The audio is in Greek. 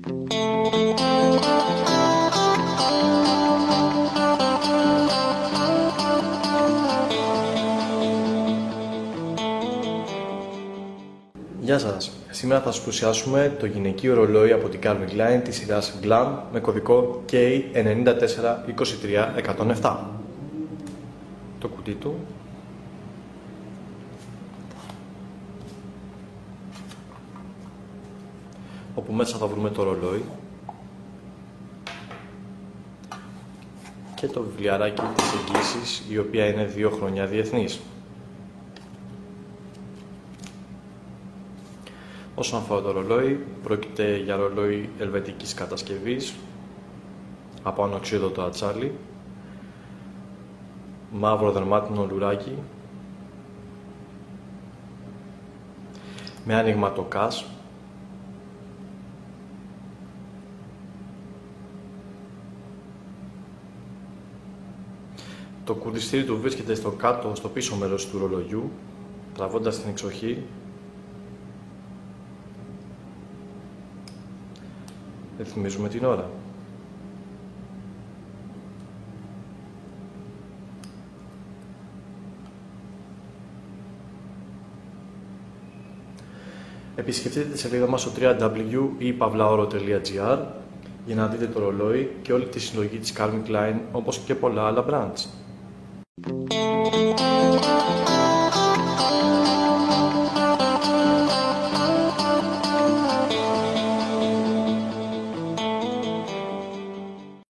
Γεια σας! Σήμερα θα σας παρουσιάσουμε το γυναικείο ρολόι από την Calvin Klein της σειράς Glam με κωδικό K9423107. Το κουτί του. Όπου μέσα θα βρούμε το ρολόι και το βιβλιαράκι της εγγύησης, η οποία είναι 2 χρόνια διεθνής. Όσον αφορά το ρολόι, πρόκειται για ρολόι ελβετικής κατασκευής, από ανοξίδωτο ατσάλι, μαύρο δερμάτινο λουράκι, με άνοιγμα το κας, το κουρδιστήρι του βρίσκεται στο πίσω μέρος του ρολογιού, τραβώντας την εξοχή. Ρυθμίζουμε την ώρα. Επισκεφτείτε τη σελίδα μας στο www.pavlaoro.gr για να δείτε το ρολόι και όλη τη συλλογή της Calvin Klein, όπως και πολλά άλλα brands.